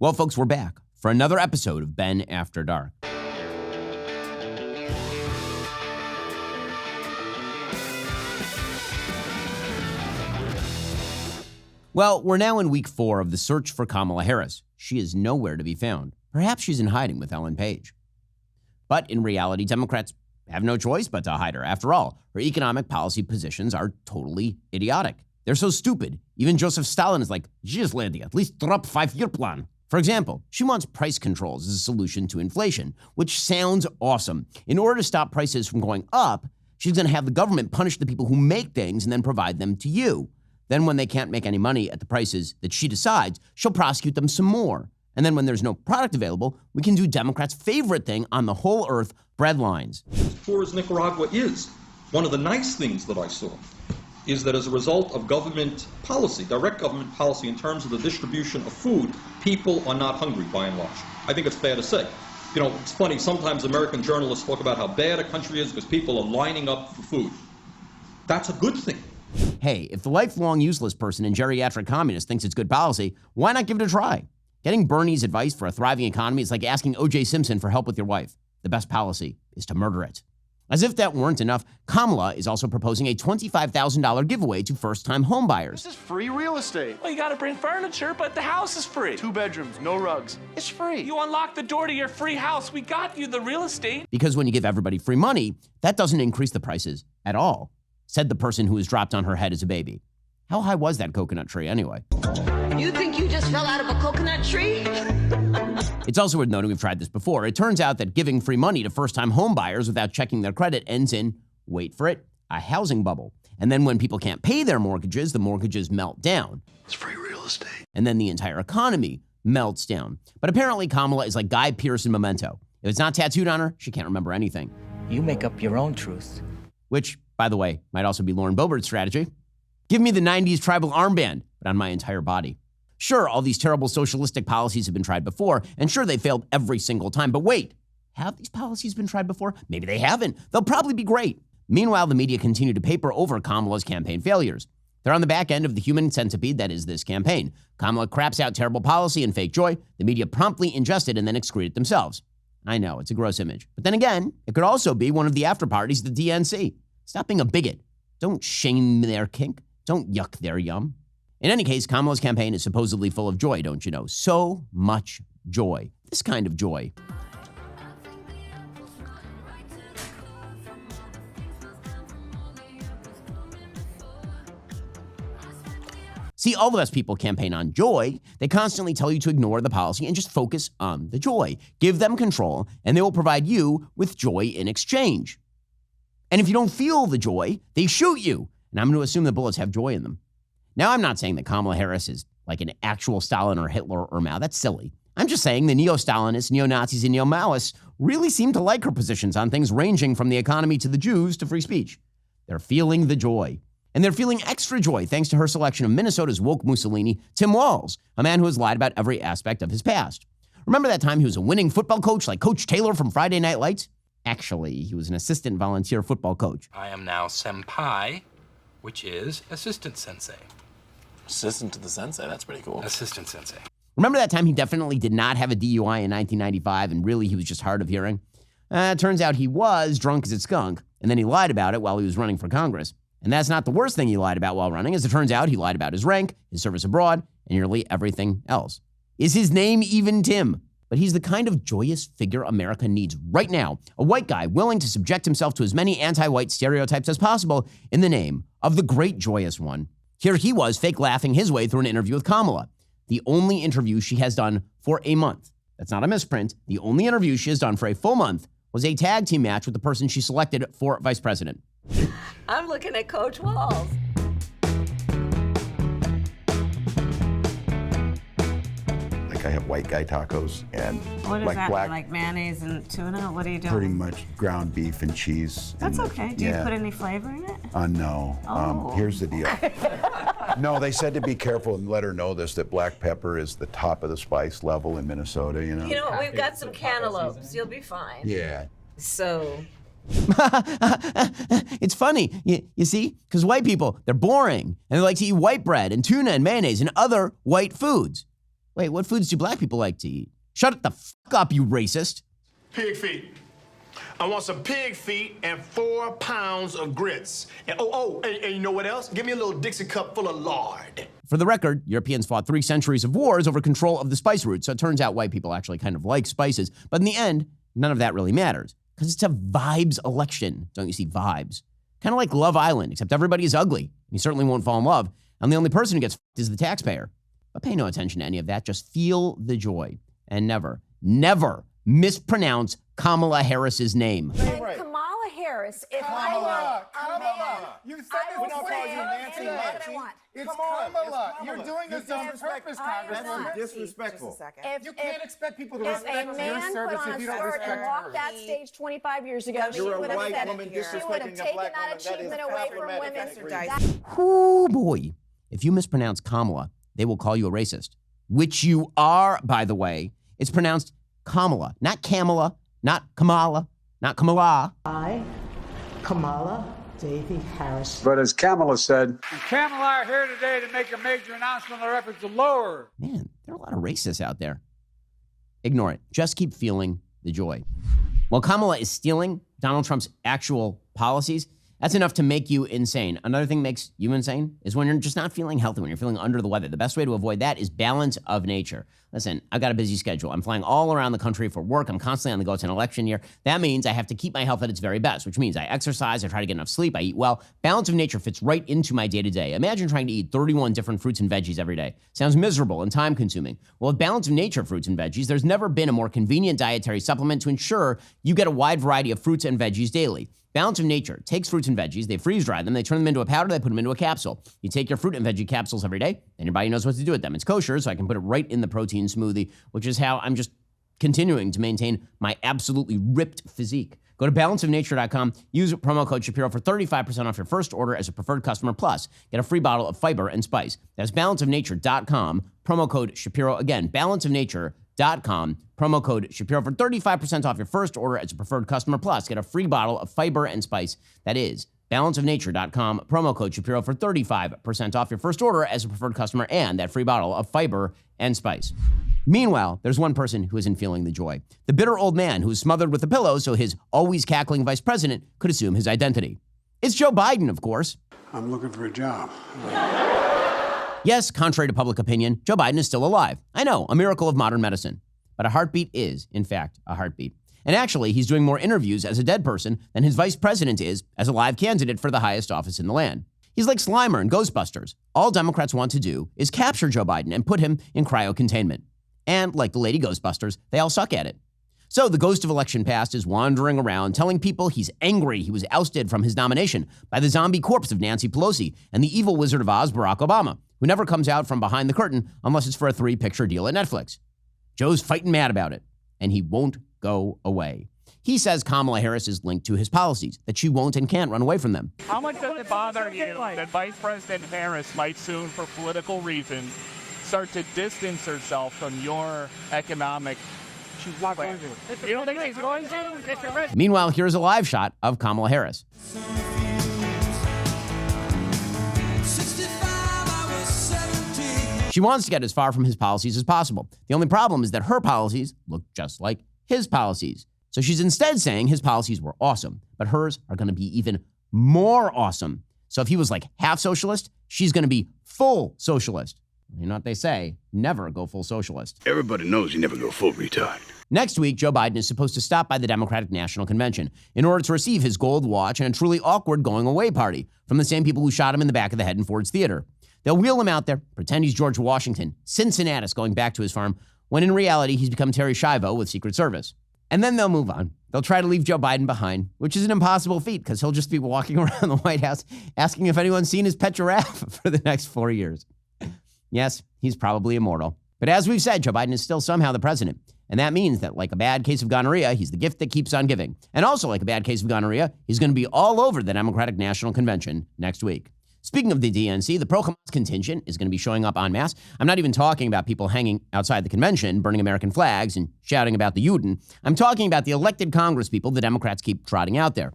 Well, folks, we're back for another episode of Ben After Dark. Well, we're now in week 4 of the search for Kamala Harris. She is nowhere to be found. Perhaps she's in hiding with Ellen Page. But in reality, Democrats have no choice but to hide her. After all, her economic policy positions are totally idiotic. They're so stupid. Even Joseph Stalin is like, "Jeez, lady, at least drop 5-year plan." For example, she wants price controls as a solution to inflation, which sounds awesome. In order to stop prices from going up, she's going to have the government punish the people who make things and then provide them to you. Then when they can't make any money at the prices that she decides, she'll prosecute them some more. And then when there's no product available, we can do Democrats' favorite thing on the whole earth, bread lines. As poor as Nicaragua is, one of the nice things that I saw is that as a result of government policy, direct government policy in terms of the distribution of food, people are not hungry by and large. I think it's fair to say. You know, it's funny, sometimes American journalists talk about how bad a country is because people are lining up for food. That's a good thing. Hey, if the lifelong useless person and geriatric communist thinks it's good policy, why not give it a try? Getting Bernie's advice for a thriving economy is like asking O.J. Simpson for help with your wife. The best policy is to murder it. As if that weren't enough, Kamala is also proposing a $25,000 giveaway to first-time homebuyers. This is free real estate. Well, you gotta bring furniture, but the house is free. 2 bedrooms, no rugs. It's free. You unlock the door to your free house. We got you the real estate. Because when you give everybody free money, that doesn't increase the prices at all, said the person who was dropped on her head as a baby. How high was that coconut tree anyway? You think you just fell out of a coconut tree? It's also worth noting we've tried this before. It turns out that giving free money to first-time home buyers without checking their credit ends in, wait for it, a housing bubble. And then when people can't pay their mortgages, the mortgages melt down. It's free real estate. And then the entire economy melts down. But apparently Kamala is like Guy Pearce in Memento. If it's not tattooed on her, she can't remember anything. You make up your own truth. Which, by the way, might also be Lauren Boebert's strategy. Give me the 90s tribal armband, but on my entire body. Sure, all these terrible socialistic policies have been tried before, and sure, they failed every single time. But wait, have these policies been tried before? Maybe they haven't. They'll probably be great. Meanwhile, the media continue to paper over Kamala's campaign failures. They're on the back end of the human centipede that is this campaign. Kamala craps out terrible policy and fake joy. The media promptly ingest it and then excrete it themselves. I know, it's a gross image. But then again, it could also be one of the after parties at the DNC. Stop being a bigot. Don't shame their kink. Don't yuck their yum. In any case, Kamala's campaign is supposedly full of joy, don't you know? So much joy. This kind of joy. See, all the best people campaign on joy. They constantly tell you to ignore the policy and just focus on the joy. Give them control, and they will provide you with joy in exchange. And if you don't feel the joy, they shoot you. And I'm going to assume the bullets have joy in them. Now, I'm not saying that Kamala Harris is like an actual Stalin or Hitler or Mao. That's silly. I'm just saying the neo-Stalinists, neo-Nazis, and neo-Maoists really seem to like her positions on things ranging from the economy to the Jews to free speech. They're feeling the joy. And they're feeling extra joy thanks to her selection of Minnesota's woke Mussolini, Tim Walz, a man who has lied about every aspect of his past. Remember that time he was a winning football coach like Coach Taylor from Friday Night Lights? Actually, he was an assistant volunteer football coach. I am now senpai, which is assistant sensei. Assistant to the sensei, that's pretty cool. Assistant sensei. Remember that time he definitely did not have a DUI in 1995 and really he was just hard of hearing? It turns out he was drunk as a skunk, and then he lied about it while he was running for Congress. And that's not the worst thing he lied about while running. As it turns out, he lied about his rank, his service abroad, and nearly everything else. Is his name even Tim? But he's the kind of joyous figure America needs right now. A white guy willing to subject himself to as many anti-white stereotypes as possible in the name of the great joyous one. Here he was, fake laughing his way through an interview with Kamala, the only interview she has done for a month. That's not a misprint. The only interview she has done for a full month was a tag team match with the person she selected for vice president. I'm looking at Coach Walz. Like I have white guy tacos and What is like that? black, Like mayonnaise and tuna? What are you doing? pretty much ground beef and cheese. That's and, okay. Do you put any flavor in it? No. Oh. Here's the deal. No, they said to be careful and let her know this, that black pepper is the top of the spice level in Minnesota, you know? You know what? We've got some cantaloupes. You'll be fine. Yeah. So, It's funny, you see? Because white people, they're boring. And they like to eat white bread and tuna and mayonnaise and other white foods. Wait, what foods do black people like to eat? Shut the fuck up, you racist. Pig feet. I want some pig feet and 4 pounds of grits. And and you know what else? Give me a little Dixie cup full of lard. For the record, Europeans fought 3 centuries of wars over control of the spice route, so it turns out white people actually kind of like spices. But in the end, none of that really matters, because it's a vibes election. Don't you see vibes? Kind of like Love Island, except everybody is ugly, and you certainly won't fall in love, and the only person who gets f***ed is the taxpayer. But pay no attention to any of that. Just feel the joy, and never, never mispronounce Kamala Harris's name. And Kamala Harris, if Kamala, I were you said this will before, you Nancy. It's Kamala. You're doing this on purpose, Congresswoman. That's disrespectful. You can't expect people to respect your your service if you don't respect and walked that stage 25 years ago, she would have said it. She would have taken that achievement away from women. Oh boy. If you mispronounce Kamala, they will call you a racist, which you are, by the way. It's pronounced Kamala, not Kamala, not Kamala, not Kamala. I, Kamala Davy Harris. But as Kamala said, Kamala are here today to make a major announcement on their efforts to lower. Man, there are a lot of racists out there. Ignore it. Just keep feeling the joy. While Kamala is stealing Donald Trump's actual policies, that's enough to make you insane. Another thing that makes you insane is when you're just not feeling healthy, when you're feeling under the weather. The best way to avoid that is balance of nature. Listen, I've got a busy schedule. I'm flying all around the country for work. I'm constantly on the go. It's an election year. That means I have to keep my health at its very best, which means I exercise, I try to get enough sleep, I eat well. Balance of nature fits right into my day-to-day. Imagine trying to eat 31 different fruits and veggies every day. Sounds miserable and time-consuming. Well, with balance of nature fruits and veggies, there's never been a more convenient dietary supplement to ensure you get a wide variety of fruits and veggies daily. Balance of Nature takes fruits and veggies, they freeze-dry them, they turn them into a powder, they put them into a capsule. You take your fruit and veggie capsules every day, and your body knows what to do with them. It's kosher, so I can put it right in the protein smoothie, which is how I'm just continuing to maintain my absolutely ripped physique. Go to balanceofnature.com, use promo code Shapiro for 35% off your first order as a preferred customer, plus get a free bottle of fiber and spice. That's balanceofnature.com, promo code Shapiro. Again, balanceofnature.com, promo code Shapiro for 35% off your first order as a preferred customer, plus get a free bottle of fiber and spice. That is balanceofnature.com, promo code Shapiro for 35% off your first order as a preferred customer and that free bottle of fiber and spice. Meanwhile, there's one person who isn't feeling the joy. The bitter old man who is smothered with a pillow so his always cackling vice president could assume his identity. It's Joe Biden, of course. I'm looking for a job. Yes, contrary to public opinion, Joe Biden is still alive. I know, a miracle of modern medicine. But a heartbeat is, in fact, a heartbeat. And actually, he's doing more interviews as a dead person than his vice president is as a live candidate for the highest office in the land. He's like Slimer in Ghostbusters. All Democrats want to do is capture Joe Biden and put him in cryocontainment. And like the lady Ghostbusters, they all suck at it. So the ghost of election past is wandering around telling people he's angry he was ousted from his nomination by the zombie corpse of Nancy Pelosi and the evil Wizard of Oz, Barack Obama, who never comes out from behind the curtain unless it's for a 3-picture deal at Netflix. Joe's fighting mad about it, and he won't go away. He says Kamala Harris is linked to his policies, that she won't and can't run away from them. How much does it bother you that Vice President Harris might soon, for political reasons, start to distance herself from your economic... She's not going to. You don't think she's going to? Meanwhile, here's a live shot of Kamala Harris. She wants to get as far from his policies as possible. The only problem is that her policies look just like his policies. So she's instead saying his policies were awesome, but hers are going to be even more awesome. So if he was like half socialist, she's going to be full socialist. You know what they say, never go full socialist. Everybody knows you never go full retard. Next week, Joe Biden is supposed to stop by the Democratic National Convention in order to receive his gold watch and a truly awkward going-away party from the same people who shot him in the back of the head in Ford's Theater. They'll wheel him out there, pretend he's George Washington, Cincinnatus going back to his farm, when in reality he's become Terry Schiavo with Secret Service. And then they'll move on. They'll try to leave Joe Biden behind, which is an impossible feat because he'll just be walking around the White House asking if anyone's seen his pet giraffe for the next 4 years. Yes, he's probably immortal. But as we've said, Joe Biden is still somehow the president. And that means that like a bad case of gonorrhea, he's the gift that keeps on giving. And also like a bad case of gonorrhea, he's going to be all over the Democratic National Convention next week. Speaking of the DNC, the pro-Hamas contingent is going to be showing up en masse. I'm not even talking about people hanging outside the convention, burning American flags and shouting about the Yuden. I'm talking about the elected Congress people the Democrats keep trotting out there.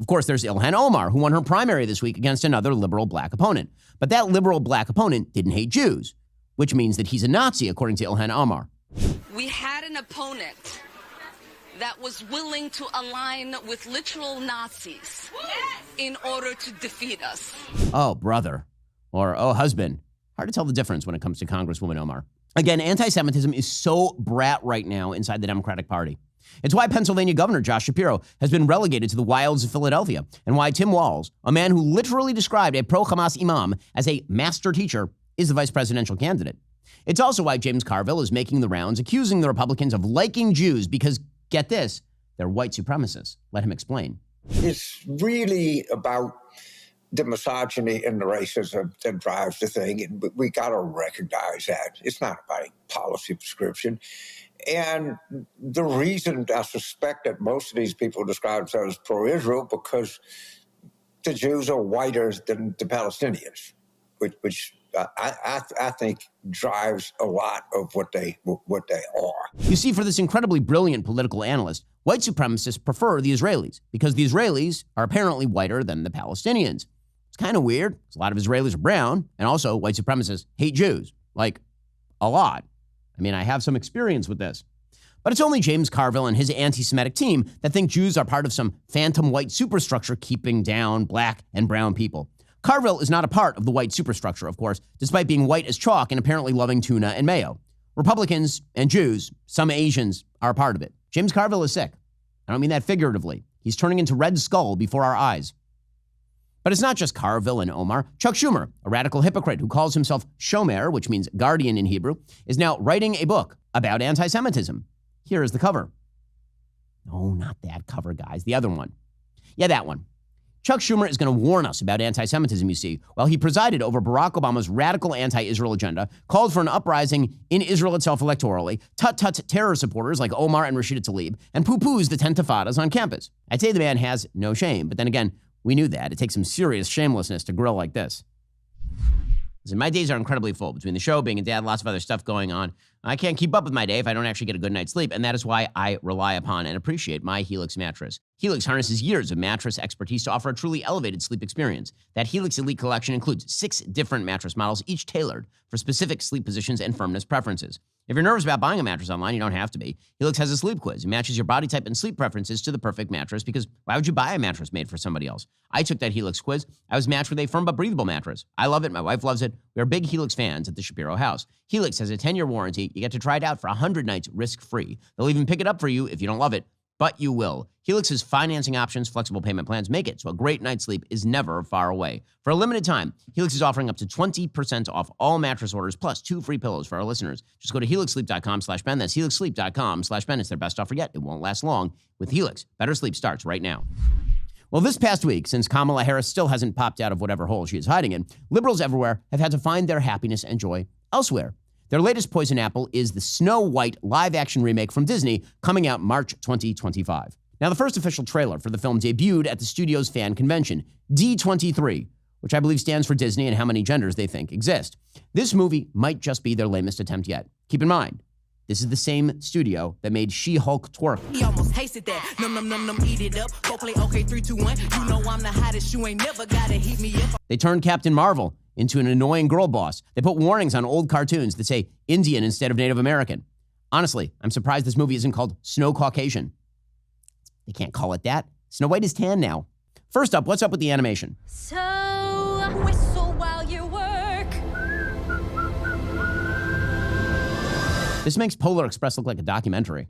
Of course, there's Ilhan Omar, who won her primary this week against another liberal black opponent. But that liberal black opponent didn't hate Jews. which means that he's a Nazi, according to Ilhan Omar. We had an opponent that was willing to align with literal Nazis in order to defeat us. Oh, brother. Or, oh, husband. Hard to tell the difference when it comes to Congresswoman Omar. Again, anti-Semitism is so brat right now inside the Democratic Party. It's why Pennsylvania Governor Josh Shapiro has been relegated to the wilds of Philadelphia, and why Tim Walz, a man who literally described a pro-Hamas imam as a master teacher, is the vice presidential candidate. It's also why James Carville is making the rounds, accusing the Republicans of liking Jews because, get this, they're white supremacists. Let him explain. It's really about the misogyny and the racism that drives the thing, and we got to recognize that. It's not about a policy prescription. And the reason I suspect that most of these people describe themselves as pro-Israel because the Jews are whiter than the Palestinians, which I think drives a lot of what they are. You see, for this incredibly brilliant political analyst, white supremacists prefer the Israelis because the Israelis are apparently whiter than the Palestinians. It's kind of weird because a lot of Israelis are brown, and also white supremacists hate Jews, like a lot. I mean, I have some experience with this. But it's only James Carville and his anti-Semitic team that think Jews are part of some phantom white superstructure keeping down black and brown people. Carville is not a part of the white superstructure, of course, despite being white as chalk and apparently loving tuna and mayo. Republicans and Jews, some Asians, are a part of it. James Carville is sick. I don't mean that figuratively. He's turning into Red Skull before our eyes. But it's not just Carville and Omar. Chuck Schumer, a radical hypocrite who calls himself Shomer, which means guardian in Hebrew, is now writing a book about anti-Semitism. Here is the cover. No, not that cover, guys. The other one. Yeah, that one. Chuck Schumer is going to warn us about anti-Semitism, you see, while he presided over Barack Obama's radical anti-Israel agenda, called for an uprising in Israel itself electorally, tut-tut terror supporters like Omar and Rashida Tlaib, and poo-poos the Tentafadas on campus. I'd say the man has no shame, but then again, we knew that. It takes some serious shamelessness to grill like this. Listen, my days are incredibly full. Between the show, being a dad, lots of other stuff going on. I can't keep up with my day if I don't actually get a good night's sleep, and that is why I rely upon and appreciate my Helix mattress. Helix harnesses years of mattress expertise to offer a truly elevated sleep experience. That Helix Elite collection includes 6 different mattress models, each tailored for specific sleep positions and firmness preferences. If you're nervous about buying a mattress online, you don't have to be. Helix has a sleep quiz. It matches your body type and sleep preferences to the perfect mattress because why would you buy a mattress made for somebody else? I took that Helix quiz. I was matched with a firm but breathable mattress. I love it. My wife loves it. We are big Helix fans at the Shapiro house. Helix has a 10-year warranty. You get to try it out for 100 nights risk-free. They'll even pick it up for you if you don't love it, but you will. Helix's financing options, flexible payment plans make it so a great night's sleep is never far away. For a limited time, Helix is offering up to 20% off all mattress orders plus 2 free pillows for our listeners. Just go to helixsleep.com/Ben. That's helixsleep.com/Ben. It's their best offer yet. It won't last long. With Helix, better sleep starts right now. Well, this past week, since Kamala Harris still hasn't popped out of whatever hole she is hiding in, liberals everywhere have had to find their happiness and joy elsewhere. Their latest poison apple is the Snow White live-action remake from Disney coming out March 2025. Now, the first official trailer for the film debuted at the studio's fan convention, D23, which I believe stands for Disney and how many genders they think exist. This movie might just be their lamest attempt yet. Keep in mind, this is the same studio that made She-Hulk twerk. He almost tasted that. Num num num num, eat it up. Go play okay, 3, 2, 1. You know I'm the hottest. You ain't never gotta heat me up. They turned Captain Marvel into an annoying girl boss. They put warnings on old cartoons that say Indian instead of Native American. Honestly, I'm surprised this movie isn't called Snow Caucasian. They can't call it that. Snow White is tan now. First up, what's up with the animation? So, whistle while you work. This makes Polar Express look like a documentary.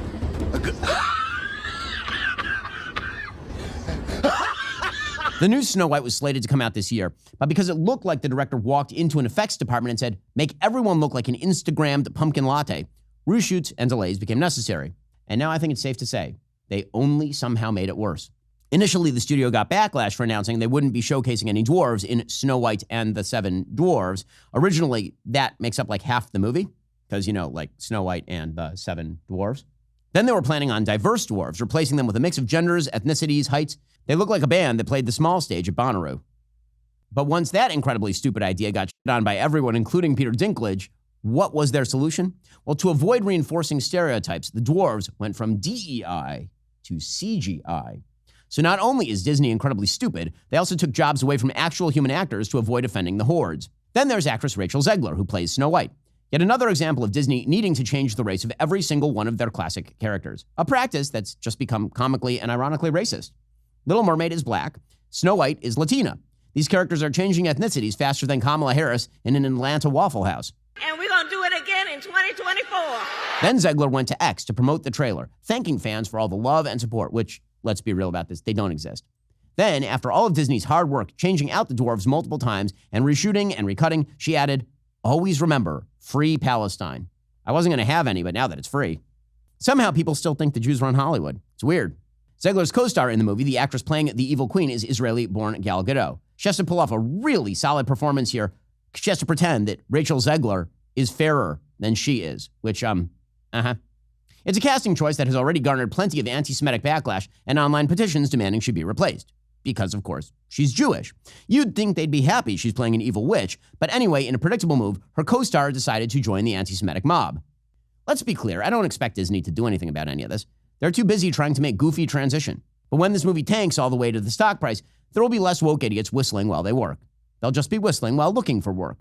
The new Snow White was slated to come out this year, but because it looked like the director walked into an effects department and said, make everyone look like an Instagrammed pumpkin latte, reshoots and delays became necessary. And now I think it's safe to say, they only somehow made it worse. Initially, the studio got backlash for announcing they wouldn't be showcasing any dwarves in Snow White and the 7 Dwarves. Originally, that makes up like half the movie, because, like Snow White and the 7 Dwarves. Then they were planning on diverse dwarves, replacing them with a mix of genders, ethnicities, heights. They look like a band that played the small stage at Bonnaroo. But once that incredibly stupid idea got shit on by everyone, including Peter Dinklage, what was their solution? Well, to avoid reinforcing stereotypes, the dwarves went from DEI to CGI. So not only is Disney incredibly stupid, they also took jobs away from actual human actors to avoid offending the hordes. Then there's actress Rachel Zegler, who plays Snow White. Yet another example of Disney needing to change the race of every single one of their classic characters, a practice that's just become comically and ironically racist. Little Mermaid is black. Snow White is Latina. These characters are changing ethnicities faster than Kamala Harris in an Atlanta Waffle House. And we're going to do it again in 2024. Then Zegler went to X to promote the trailer, thanking fans for all the love and support, which, let's be real about this, they don't exist. Then, after all of Disney's hard work changing out the dwarves multiple times and reshooting and recutting, she added, "Always remember, free Palestine." I wasn't going to have any, but now that it's free. Somehow people still think the Jews run Hollywood. It's weird. Zegler's co-star in the movie, the actress playing the evil queen, is Israeli-born Gal Gadot. She has to pull off a really solid performance here. She has to pretend that Rachel Zegler is fairer than she is, which, It's a casting choice that has already garnered plenty of anti-Semitic backlash and online petitions demanding she be replaced. Because, of course, she's Jewish. You'd think they'd be happy she's playing an evil witch, but anyway, in a predictable move, her co-star decided to join the anti-Semitic mob. Let's be clear, I don't expect Disney to do anything about any of this. They're too busy trying to make goofy transition. But when this movie tanks all the way to the stock price, there will be less woke idiots whistling while they work. They'll just be whistling while looking for work.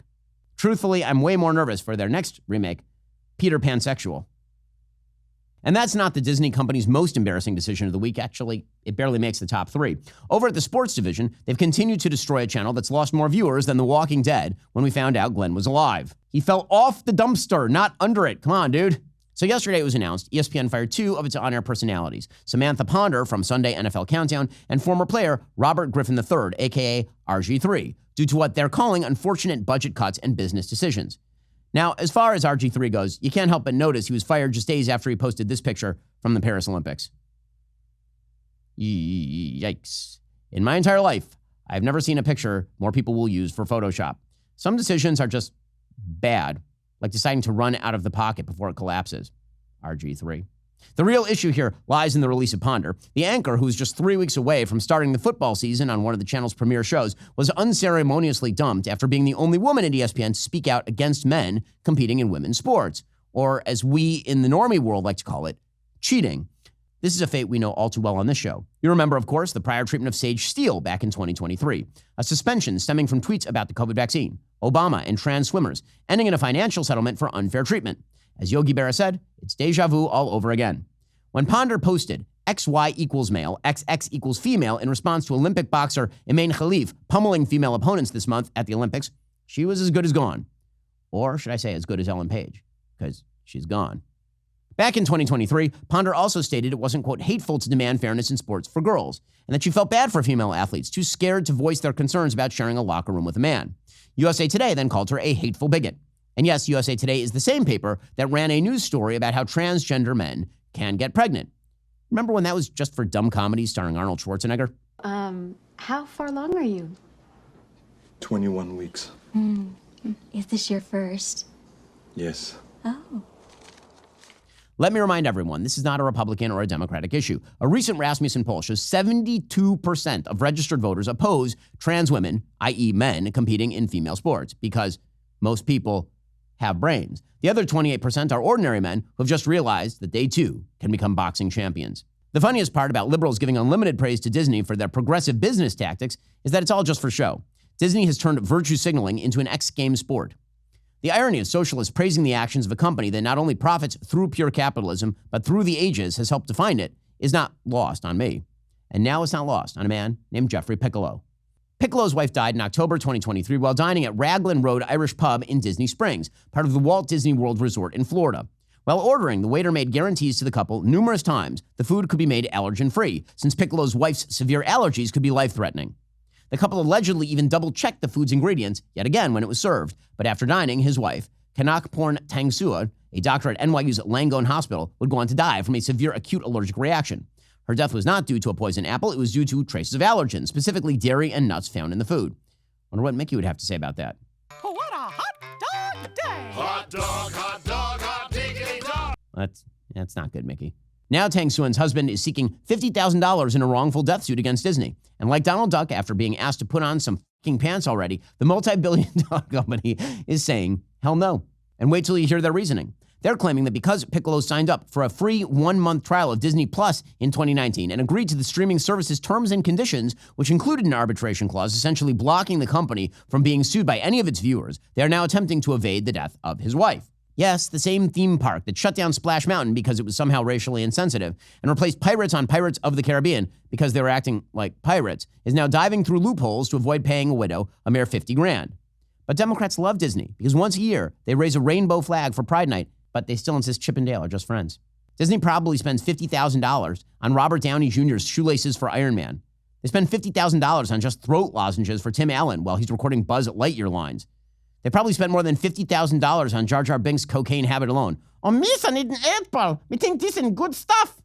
Truthfully, I'm way more nervous for their next remake, Peter Pansexual. And that's not the Disney company's most embarrassing decision of the week. Actually, it barely makes the top 3. Over at the sports division, they've continued to destroy a channel that's lost more viewers than The Walking Dead when we found out Glenn was alive. He fell off the dumpster, not under it. Come on, dude. So yesterday it was announced ESPN fired 2 of its on-air personalities, Samantha Ponder from Sunday NFL Countdown and former player Robert Griffin III, a.k.a. RG3, due to what they're calling unfortunate budget cuts and business decisions. Now, as far as RG3 goes, you can't help but notice he was fired just days after he posted this picture from the Paris Olympics. Yikes. In my entire life, I've never seen a picture more people will use for Photoshop. Some decisions are just bad, like deciding to run out of the pocket before it collapses. RG3. The real issue here lies in the release of Ponder. The anchor, who's just 3 weeks away from starting the football season on one of the channel's premier shows, was unceremoniously dumped after being the only woman at ESPN to speak out against men competing in women's sports, or as we in the normie world like to call it, cheating. This is a fate we know all too well on this show. You remember, of course, the prior treatment of Sage Steele back in 2023, a suspension stemming from tweets about the COVID vaccine, Obama, and trans swimmers, ending in a financial settlement for unfair treatment. As Yogi Berra said, it's deja vu all over again. When Ponder posted XY equals male, XX equals female in response to Olympic boxer Iman Khalif pummeling female opponents this month at the Olympics, she was as good as gone. Or should I say as good as Ellen Page, because she's gone. Back in 2023, Ponder also stated it wasn't, quote, hateful to demand fairness in sports for girls, and that she felt bad for female athletes too scared to voice their concerns about sharing a locker room with a man. USA Today then called her a hateful bigot. And yes, USA Today is the same paper that ran a news story about how transgender men can get pregnant. Remember when that was just for dumb comedies starring Arnold Schwarzenegger? How far along are you? 21 weeks. Is this your first? Yes. Oh. Let me remind everyone, this is not a Republican or a Democratic issue. A recent Rasmussen poll shows 72% of registered voters oppose trans women, i.e. men, competing in female sports because most people have brains. The other 28% are ordinary men who have just realized that they too can become boxing champions. The funniest part about liberals giving unlimited praise to Disney for their progressive business tactics is that it's all just for show. Disney has turned virtue signaling into an X-game sport. The irony of socialists praising the actions of a company that not only profits through pure capitalism, but through the ages has helped define it, is not lost on me. And now it's not lost on a man named Jeffrey Piccolo. Piccolo's wife died in October 2023 while dining at Raglan Road Irish Pub in Disney Springs, part of the Walt Disney World Resort in Florida. While ordering, the waiter made guarantees to the couple numerous times the food could be made allergen-free, since Piccolo's wife's severe allergies could be life-threatening. The couple allegedly even double-checked the food's ingredients, yet again when it was served. But after dining, his wife, Kanakporn Tangsua, a doctor at NYU's Langone Hospital, would go on to die from a severe acute allergic reaction. Her death was not due to a poisoned apple, it was due to traces of allergens, specifically dairy and nuts found in the food. Wonder what Mickey would have to say about that. What a hot dog day! Hot dog, hot diggity dog. That's not good, Mickey. Now Tang Suan's husband is seeking $50,000 in a wrongful death suit against Disney. And like Donald Duck, after being asked to put on some fucking pants already, the multi-billion-dollar company is saying, hell no. And wait till you hear their reasoning. They're claiming that because Piccolo signed up for a free 1-month trial of Disney Plus in 2019 and agreed to the streaming service's terms and conditions, which included an arbitration clause essentially blocking the company from being sued by any of its viewers, they are now attempting to evade the death of his wife. Yes, the same theme park that shut down Splash Mountain because it was somehow racially insensitive and replaced pirates on Pirates of the Caribbean because they were acting like pirates is now diving through loopholes to avoid paying a widow a mere $50,000. But Democrats love Disney because once a year they raise a rainbow flag for Pride Night, but they still insist Chip and Dale are just friends. Disney probably spends $50,000 on Robert Downey Jr.'s shoelaces for Iron Man. They spend $50,000 on just throat lozenges for Tim Allen while he's recording Buzz Lightyear lines. They probably spent more than $50,000 on Jar Jar Binks' cocaine habit alone. Oh, miss, I need an apple. We think this is good stuff.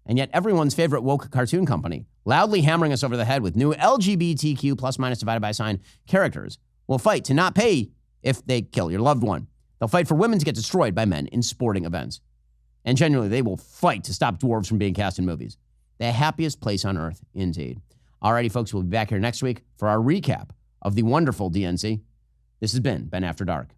And yet everyone's favorite woke cartoon company, loudly hammering us over the head with new LGBTQ plus minus divided by sign characters, will fight to not pay if they kill your loved one. They'll fight for women to get destroyed by men in sporting events. And genuinely, they will fight to stop dwarves from being cast in movies. The happiest place on earth, indeed. Alrighty, folks, we'll be back here next week for our recap of the wonderful DNC. This has been Ben After Dark.